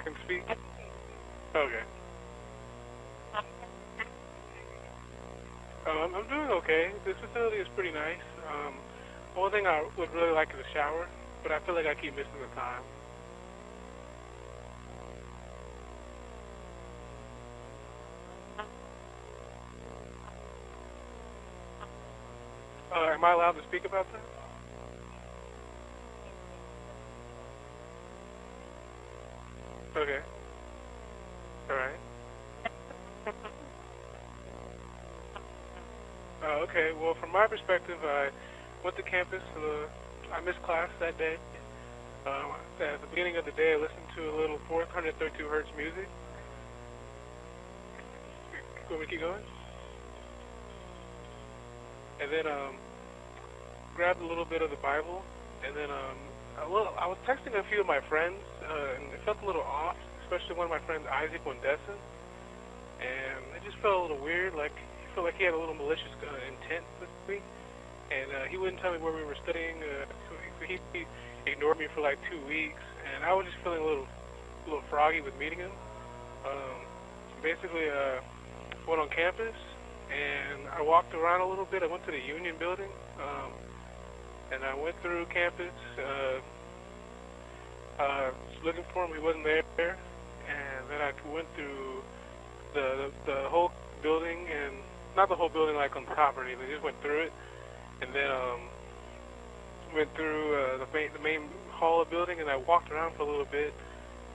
can speak? Okay. I'm doing okay. This facility is pretty nice. One thing I would really like is a shower, but I feel like I keep missing the time. Am I allowed to speak about that? Okay. All right. Okay. Well, from my perspective, I went to campus. I missed class that day. At the beginning of the day, I listened to a little 432 hertz music. Can we keep going? And then grabbed a little bit of the Bible, and then I was texting a few of my friends, and it felt a little off, especially one of my friends, Isaac Wendesson, and it just felt a little weird, like he felt like he had a little malicious intent with me, and he wouldn't tell me where we were studying, so he ignored me for like 2 weeks, and I was just feeling a little froggy with meeting him. Um, Basically, went on campus, and I walked around a little bit. I went to the Union building, and I went through campus, looking for him. He wasn't there, and then I went through the whole building, and not the whole building like on top or anything. Just went through it, and then went through the main hall of the building, and I walked around for a little bit,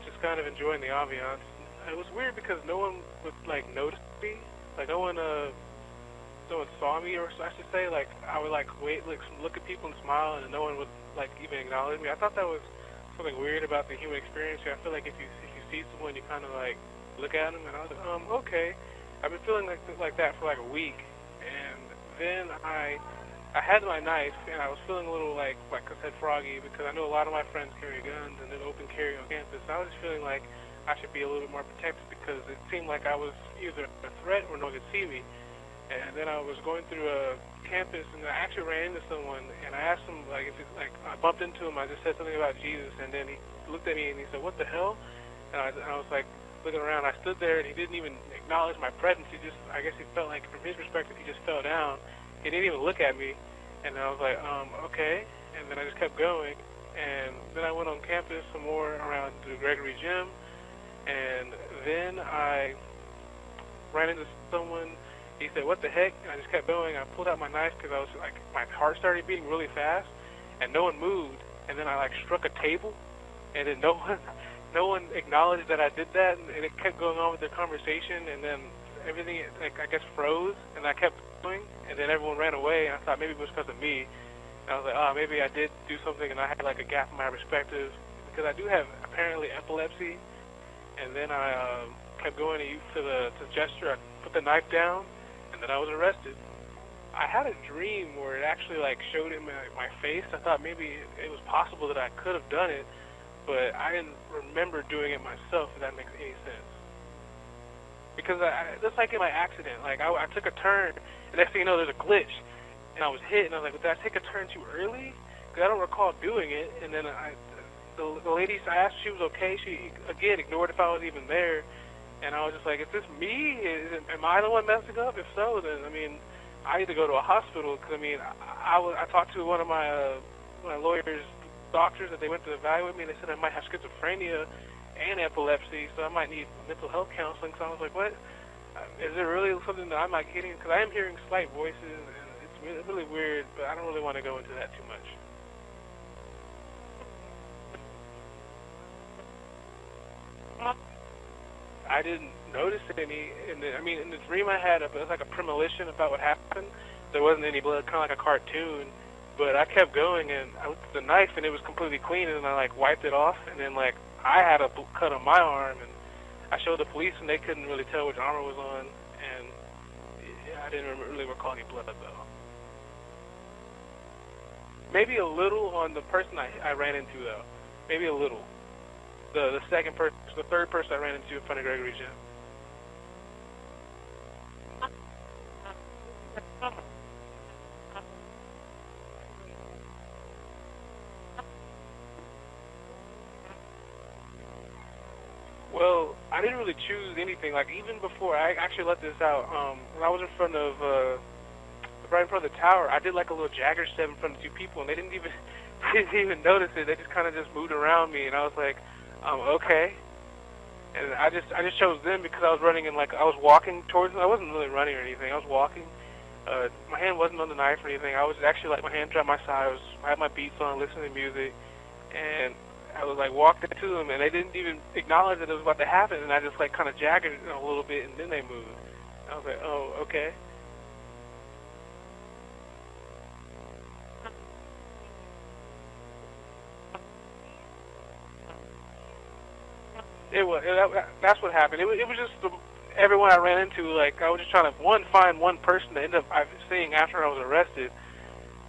just kind of enjoying the ambiance. It was weird because no one would like notice me, like no one saw me, or I should say, like I would like wait, look at people and smile, and no one would like even acknowledge me. I thought that was something weird about the human experience. I feel like if you see someone, you kind of like look at them, and I was like, okay. I've been feeling like that for like a week, and then I had my knife, and I was feeling a little like I said, froggy, because I know a lot of my friends carry guns and then open carry on campus. I was just feeling like I should be a little bit more protected because it seemed like I was either a threat or no one could see me. And then I was going through a campus, and I actually ran into someone, and I asked him, like, I bumped into him. I just said something about Jesus, and then he looked at me and he said, "What the hell?" And I was like looking around. I stood there, and he didn't even acknowledge my presence. I guess he felt like, from his perspective, he just fell down. He didn't even look at me, and I was like, okay. And then I just kept going, and then I went on campus some more around the Gregory Gym. And then I ran into someone. He said, "What the heck?" And I just kept going. I pulled out my knife because I was like, my heart started beating really fast, and no one moved. And then I like struck a table, and then no one acknowledged that I did that, and it kept going on with their conversation. And then everything, like, I guess, froze, and I kept going. And then everyone ran away. And I thought maybe it was because of me. And I was like, maybe I did do something, and I had like a gap in my perspective because I do have apparently epilepsy. And then I kept going to the gesture. I put the knife down, and then I was arrested. I had a dream where it actually like showed in my face. I thought maybe it was possible that I could have done it, but I didn't remember doing it myself, if that makes any sense. Because just like in my accident, like I took a turn, and next thing you know, there's a glitch, and I was hit, and I was like, did I take a turn too early? Because I don't recall doing it, and then the lady, I asked if she was okay. She, again, ignored if I was even there. And I was just like, is this me? Am I the one messing up? If so, then, I mean, I need to go to a hospital. Because, I mean, I talked to one of my lawyer's doctors that they went to evaluate me. And they said I might have schizophrenia and epilepsy, so I might need mental health counseling. So I was like, what? Is there really something that I'm like hitting? Because I am hearing slight voices, and it's really weird, but I don't really want to go into that too much. I didn't notice any. In the dream I had, it was like a premonition about what happened. There wasn't any blood, kind of like a cartoon. But I kept going, and I looked at the knife, and it was completely clean, and I like wiped it off, and then like I had a cut on my arm, and I showed the police, and they couldn't really tell which arm it was on, and yeah, I didn't really recall any blood though. Maybe a little on the person I ran into though. Maybe a little. The second person, the third person I ran into in front of Gregory Gym. Well, I didn't really choose anything. Like even before, I actually let this out. When I was in front of, right in front of the tower, I did like a little Jagger step in front of two people, and they didn't even didn't even notice it. They just kind of just moved around me, and I was like, okay. And I just chose them because I was running and like I was walking towards them. I wasn't really running or anything. I was walking. My hand wasn't on the knife or anything. I was actually like my hand on my side. I had my beats on, listening to music, and I was like walking to them, and they didn't even acknowledge that it was about to happen. And I just like kind of jagged it a little bit, and then they moved. I was like, oh, okay. That's what happened. It was just everyone I ran into. Like I was just trying to find one person to end up seeing after I was arrested,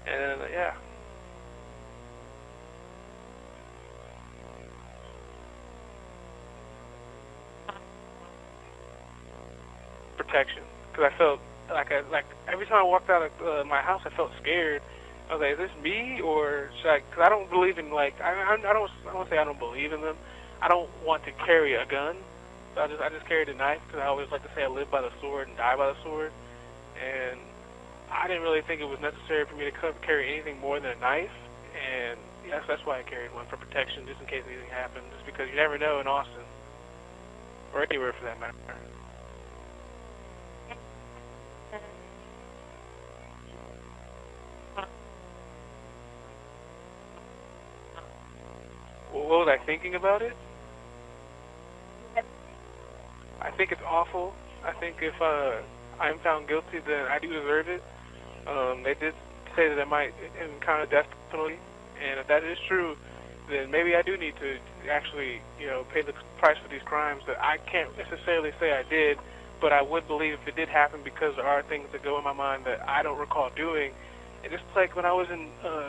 and yeah, protection. Because I felt like every time I walked out of my house, I felt scared. I was like, is this me or should I? Because I don't believe in like I don't say I don't believe in them. I don't want to carry a gun. So I just carried a knife because I always like to say I live by the sword and die by the sword. And I didn't really think it was necessary for me to carry anything more than a knife. And yes, that's why I carried one for protection, just in case anything happened. Just because you never know in Austin or anywhere for that matter. What was I thinking about it? I think it's awful. I think if I'm found guilty, then I do deserve it. They did say that I might encounter death penalty, and if that is true, then maybe I do need to actually, pay the price for these crimes that I can't necessarily say I did, but I would believe if it did happen because there are things that go in my mind that I don't recall doing. And just like when I was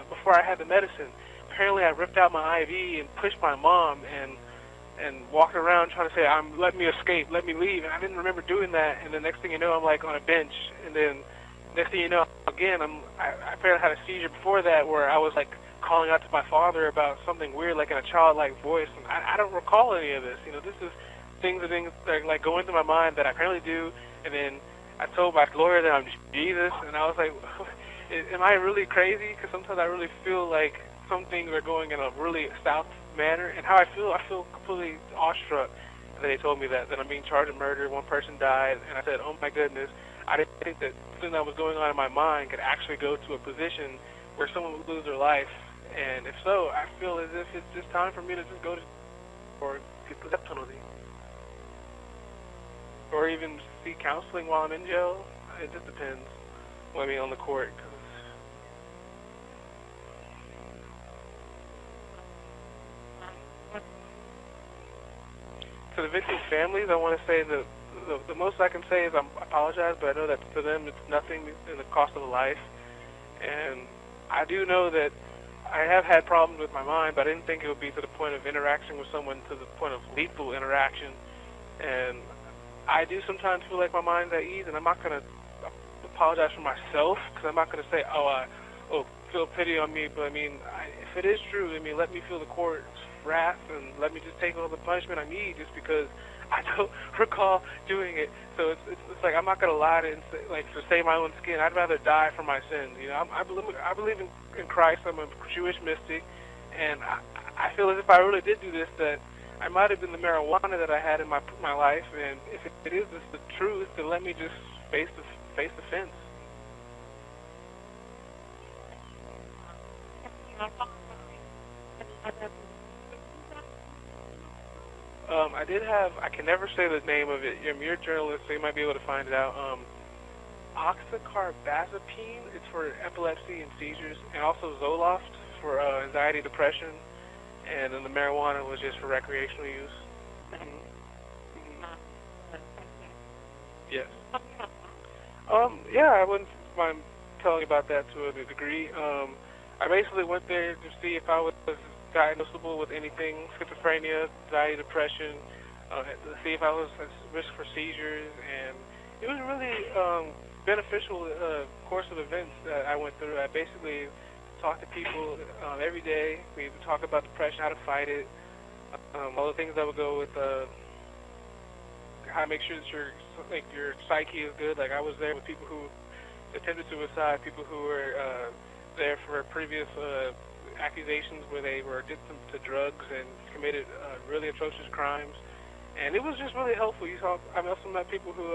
before I had the medicine, apparently I ripped out my IV and pushed my mom and walked around trying to say, let me escape, let me leave. And I didn't remember doing that. And the next thing you know, I'm like on a bench. And then next thing you know, again, I apparently had a seizure before that where I was like calling out to my father about something weird, like in a childlike voice. And I don't recall any of this. This is things that are like going through my mind that I apparently do. And then I told my lawyer that I'm Jesus. And I was like, am I really crazy? Because sometimes I really feel like some things are going in a really south manner, and how I feel completely awestruck. And then they told me that I'm being charged with murder, one person died, and I said, oh my goodness, I didn't think that something that was going on in my mind could actually go to a position where someone would lose their life. And if so, I feel as if it's just time for me to just go to or get the death penalty. Or even seek counseling while I'm in jail. It just depends. Well, I mean, on the court. To the victims' families, I want to say the most I can say is I apologize, but I know that for them it's nothing in the cost of a life. And I do know that I have had problems with my mind, but I didn't think it would be to the point of interaction with someone to the point of lethal interaction. And I do sometimes feel like my mind's at ease, and I'm not going to apologize for myself because I'm not going to say, feel pity on me. But I mean, if it is true, I mean, let me feel the court's wrath and let me just take all the punishment I need, just because I don't recall doing it. So it's like I'm not going to lie to save my own skin. I'd rather die for my sins. I believe in Christ. I'm a Jewish mystic, and I feel as if I really did do this, that I might have been the marijuana that I had in my life, and if it is the truth, then let me just face the fence. I can never say the name of it. You're a journalist, so you might be able to find it out. Oxycarbazepine, it's for epilepsy and seizures, and also Zoloft for anxiety, depression, and then the marijuana was just for recreational use. Mm-hmm. Yes. Yeah, I wouldn't mind telling you about that to a degree. I basically went there to see if I was diagnosable with anything, schizophrenia, anxiety, depression, to see if I was at risk for seizures, and it was a really beneficial course of events that I went through. I basically talked to people every day. We would talk about depression, how to fight it, all the things that would go with how to make sure that your psyche is good. Like I was there with people who attempted suicide, people who were there for previous accusations where they were addicted to drugs and committed really atrocious crimes. And it was just really helpful. I also met people who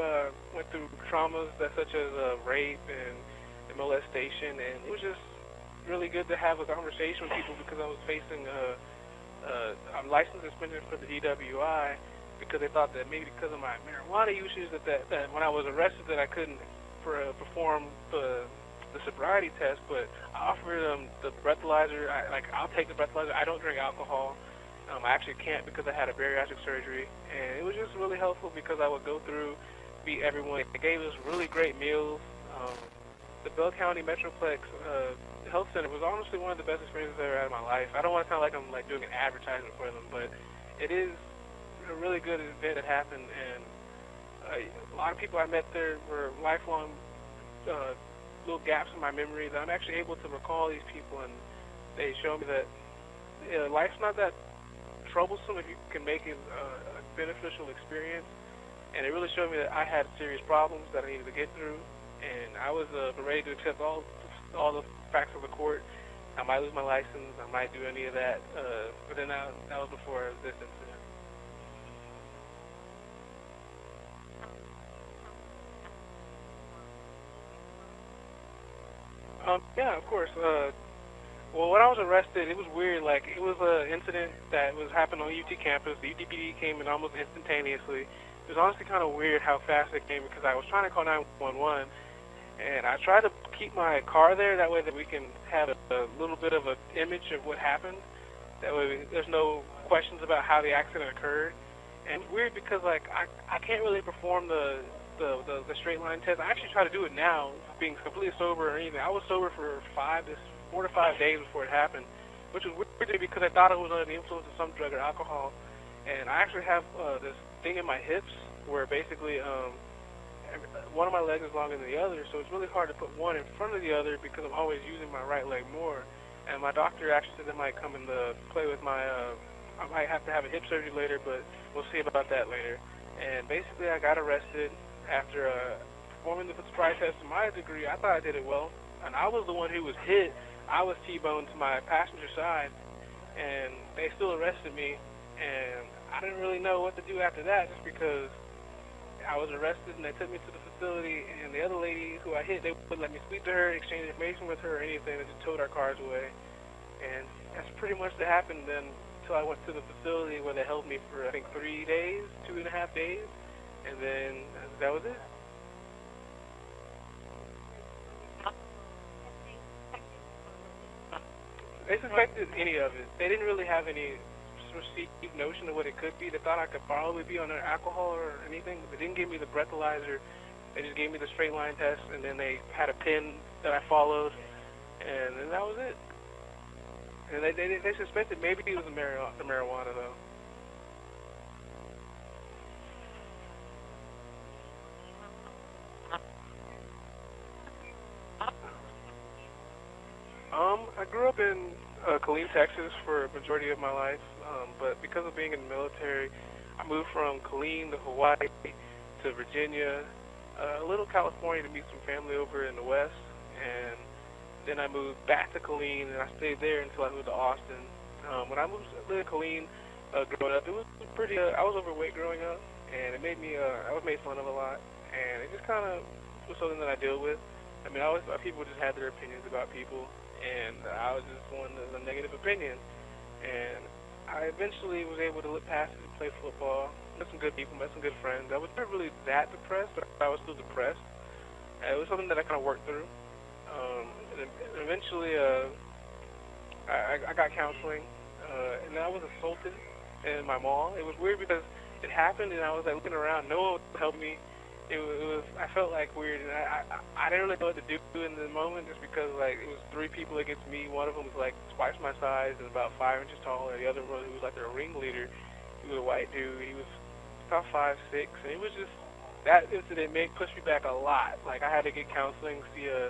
went through traumas such as rape and molestation, and it was just really good to have a conversation with people because I was facing I'm license suspended for the DWI because they thought that maybe because of my marijuana usage that when I was arrested that I couldn't perform the sobriety test, but I offered them the breathalyzer. I'll take the breathalyzer. I don't drink alcohol. I actually can't because I had a bariatric surgery, and it was just really helpful because I would go through, meet everyone. They gave us really great meals. The Bell County Metroplex Health Center was honestly one of the best experiences I've ever had in my life. I don't want to sound like I'm doing an advertisement for them, but it is a really good event that happened, and a lot of people I met there were lifelong little gaps in my memory that I'm actually able to recall these people, and they show me that life's not that troublesome if you can make it a beneficial experience. And it really showed me that I had serious problems that I needed to get through, and I was ready to accept all the facts of the court. I might lose my license, I might do any of that, but then that was before this incident. Yeah, of course. Well, when I was arrested, it was weird. Like, it was an incident that was happening on UT campus. The UTPD came in almost instantaneously. It was honestly kind of weird how fast it came because I was trying to call 911, and I tried to keep my car there. That way that we can have a little bit of an image of what happened. That way there's no questions about how the accident occurred. And it's weird because, like, I can't really perform the straight line test. I actually try to do it now, being completely sober or anything. I was sober for 4 to 5 days before it happened, which was weird because I thought I was under the influence of some drug or alcohol. And I actually have this thing in my hips where basically one of my legs is longer than the other, so it's really hard to put one in front of the other because I'm always using my right leg more. And my doctor actually said they might come and play with my, I might have to have a hip surgery later, but we'll see about that later. And basically I got arrested after performing the sobriety test to my degree. I thought I did it well, and I was the one who was hit. I was T-boned to my passenger side, and they still arrested me, and I didn't really know what to do after that just because I was arrested and they took me to the facility, and the other lady who I hit, they wouldn't let me speak to her, exchange information with her or anything. They just towed our cars away, and that's pretty much what happened then until I went to the facility where they held me for, I think, 3 days, 2.5 days, and then that was it. They suspected any of it. They didn't really have any perceived notion of what it could be. They thought I could probably be on alcohol or anything. They didn't give me the breathalyzer. They just gave me the straight line test, and then they had a pin that I followed, and then that was it. And they suspected maybe it was the marijuana though. I grew up in Killeen, Texas for a majority of my life, but because of being in the military, I moved from Killeen to Hawaii to Virginia, a little California to meet some family over in the West, and then I moved back to Killeen, and I stayed there until I moved to Austin. When I lived in Killeen growing up, it was pretty, I was overweight growing up, and it made me, I was made fun of a lot, and it just kind of was something that I deal with. I mean, I always thought people just had their opinions about people, and I was just one of the negative opinion. And I eventually was able to look past it and play football, met some good people, met some good friends. I was never really that depressed, but I was still depressed. It was something that I kind of worked through. And eventually, I got counseling, and I was assaulted in my mall. It was weird because it happened, and I was like looking around. No one would help me. It was. I felt like weird, and I didn't really know what to do in the moment, just because like it was 3 people against me. One of them was like twice my size and about 5 inches taller. The other one, who was like their ringleader, he was a white dude. He was about 5'6", and it was just that incident pushed me back a lot. Like I had to get counseling, see a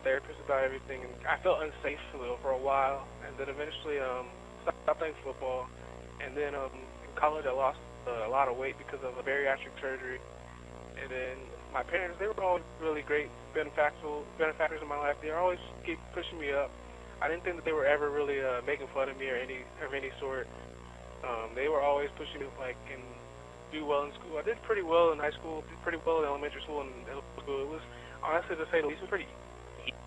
therapist about everything, and I felt unsafe for a while. And then eventually stopped playing football, and then college, I lost a lot of weight because of a bariatric surgery. And then my parents, they were always really great benefactors in my life. They always keep pushing me up. I didn't think that they were ever really making fun of me or any sort. They were always pushing me like and do well in school. I did pretty well in high school, did pretty well in elementary school and middle school. It was honestly, to say the least, it was pretty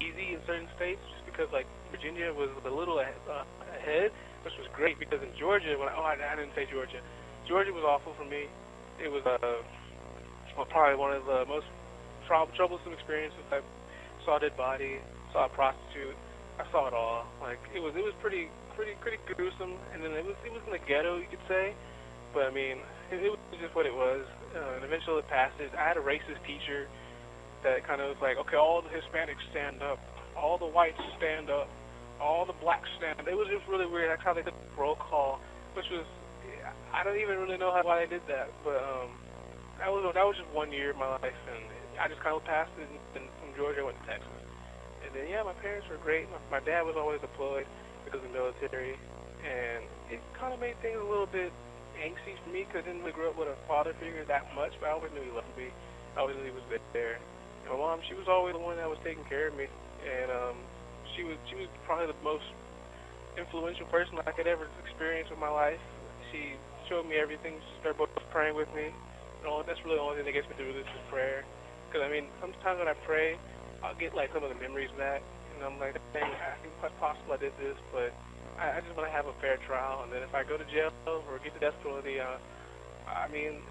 easy in certain states, just because like Virginia was a little ahead, which was great because in Georgia, I didn't say Georgia. Georgia was awful for me. It was probably one of the most troublesome experiences. I saw a dead body, saw a prostitute. I saw it all. Like it was pretty gruesome. And then it was in the ghetto, you could say. But I mean, it was just what it was. And eventually it passed. I had a racist teacher that kind of was like, okay, all the Hispanics stand up, all the whites stand up, all the blacks stand up. It was just really weird. That's how they did the roll call, which was, I don't even really know why they did that. But that was just 1 year of my life, and I just kind of passed it. And from Georgia, I went to Texas. And then, yeah, my parents were great. My dad was always deployed because of the military, and it kind of made things a little bit angsty for me because I didn't really grow up with a father figure that much, but I always knew he loved me. I always knew he was there. And my mom, she was always the one that was taking care of me, and she was probably the most influential person I could ever experience in my life. She showed me everything. She started both praying with me. That's really the only thing that gets me through this is prayer. Because, I mean, sometimes when I pray, I'll get, like, some of the memories back. And I'm like, dang, I think it's possible I did this, but I just want to have a fair trial. And then if I go to jail or get the death penalty, I mean,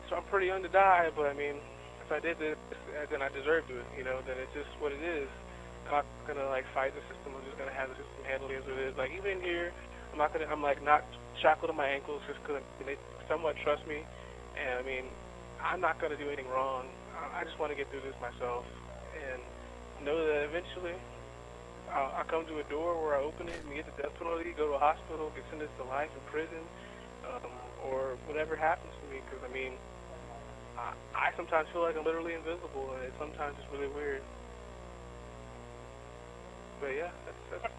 so I'm pretty young to die, but, I mean, if I did this, then I deserve to, then it's just what it is. I'm not going to, like, fight the system. I'm just going to have the system handle it as it is. Like, even in here, I'm not shackled to my ankles just because they somewhat trust me. And, I mean, I'm not going to do anything wrong. I just want to get through this myself and know that eventually I'll come to a door where I open it and get the death penalty, go to a hospital, get sentenced to life in prison, or whatever happens to me. Because, I mean, I sometimes feel like I'm literally invisible, and it's sometimes it's really weird. But, yeah, that's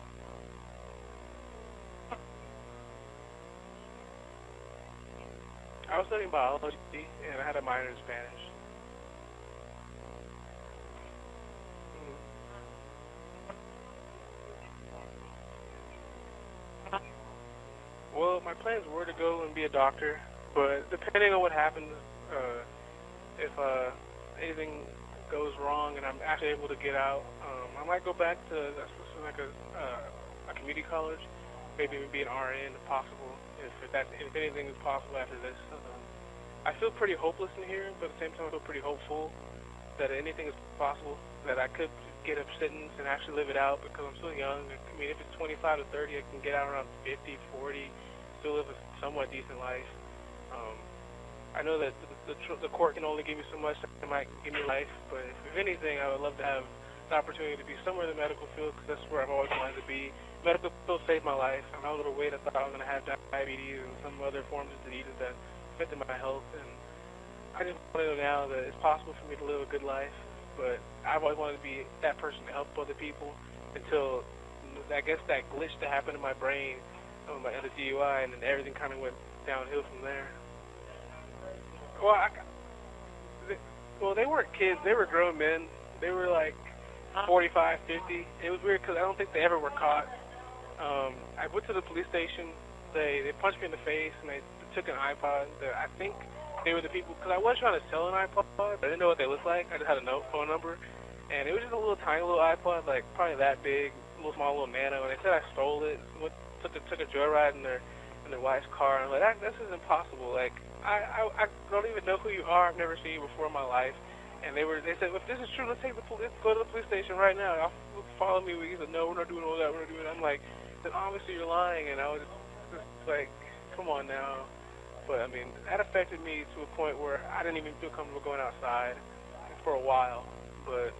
I was studying biology, and I had a minor in Spanish. Well, my plans were to go and be a doctor, but depending on what happens, if anything goes wrong and I'm actually able to get out, I might go back to like a community college, maybe be an RN if possible. If anything is possible after this. I feel pretty hopeless in here, but at the same time I feel pretty hopeful that anything is possible, that I could get a sentence and actually live it out because I'm still young. I mean, if it's 25 to 30, I can get out around 50, 40, still live a somewhat decent life. I know that the court can only give me so much, it might give me life, but if anything, I would love to have the opportunity to be somewhere in the medical field because that's where I've always wanted to be. Medical field saved my life. When I was overweight, I thought I was going to have diabetes and some other forms of diseases that affected my health, and I just want to know now that it's possible for me to live a good life, but I've always wanted to be that person to help other people until, I guess, that glitch that happened in my brain of my other DUI, and then everything kind of went downhill from there. Well, they weren't kids. They were grown men. They were like 45, 50. It was weird because I don't think they ever were caught. I went to the police station. They punched me in the face, and they took an iPod. I think they were the people, because I was trying to sell an iPod, but I didn't know what they looked like. I just had a phone number, and it was just a little tiny little iPod, like probably that big, small little nano, and they said I stole it. Took a joyride in their wife's car, and I'm like, this is impossible. Like, I don't even know who you are. I've never seen you before in my life. And they said, if this is true, let's go to the police station right now. Follow me. He said, no, we're not doing all that. We're not doing that. I'm like, then obviously you're lying. And I was just like, come on now. But, I mean, that affected me to a point where I didn't even feel comfortable going outside for a while. But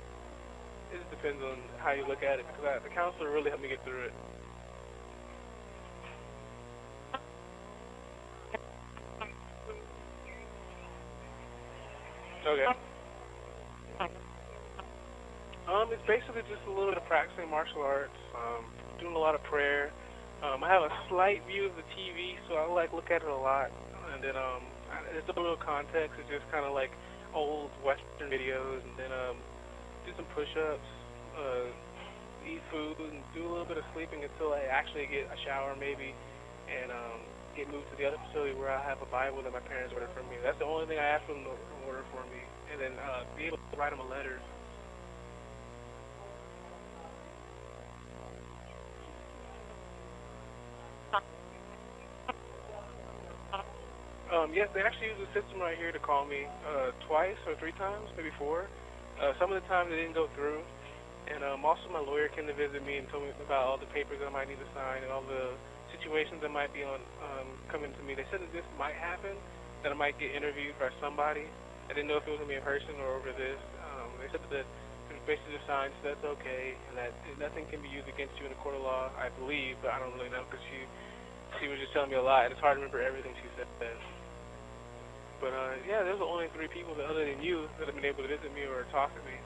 it just depends on how you look at it, because the counselor really helped me get through it. Okay. It's basically just a little bit of practicing martial arts, doing a lot of prayer, I have a slight view of the TV, so I like look at it a lot. And then there's a little context. It's just kind of like old Western videos, and then do some push-ups, eat food, and do a little bit of sleeping until I actually get a shower maybe, and get moved to the other facility where I have a Bible that my parents ordered for me. That's the only thing I ask them to order for me, and then be able to write them a letter. Yes, they actually use a system right here to call me twice or three times, maybe four. Some of the time they didn't go through, and also my lawyer came to visit me and told me about all the papers that I might need to sign and all the situations that might be on coming to me. They said that this might happen, that I might get interviewed by somebody. I didn't know if it was going to be in person or over this. They said that there's basically just signs that's okay and that nothing can be used against you in a court of law, I believe, but I don't really know because she was just telling me a lot. It's hard to remember everything she said. But yeah, there's only three people that, other than you, that have been able to visit me or talk to me.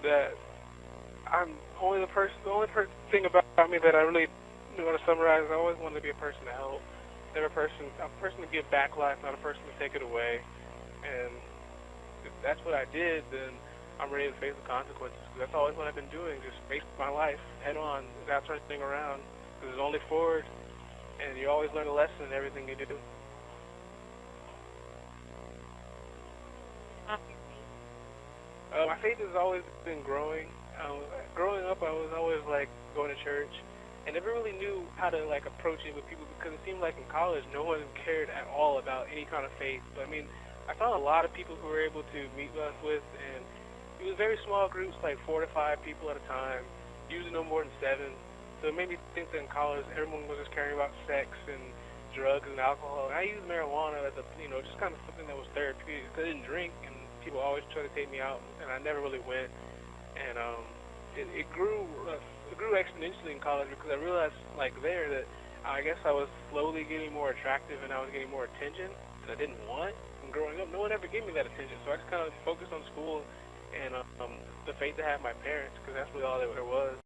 That I'm only the only thing about me that I really want to summarize. I always wanted to be a person to help, never a person to give back life, not a person to take it away. And if that's what I did, then I'm ready to face the consequences. Cause that's always what I've been doing, just face my life head on, without turning around. Because there's only forward, and you always learn a lesson in everything you do. My faith has always been growing. Growing up, I was always like going to church, and never really knew how to like approach it with people because it seemed like in college no one cared at all about any kind of faith. But I mean, I found a lot of people who were able to meet us with, and it was very small groups, like 4 to 5 people at a time, usually no more than 7. So it made me think that in college everyone was just caring about sex and drugs and alcohol. And I used marijuana as a, just kind of something that was therapeutic. I didn't drink, and people always tried to take me out, and I never really went. And it grew exponentially in college because I realized like there that I guess I was slowly getting more attractive and I was getting more attention that I didn't want. And growing up, no one ever gave me that attention, so I just kind of focused on school and the faith to have my parents because that's really all that there was.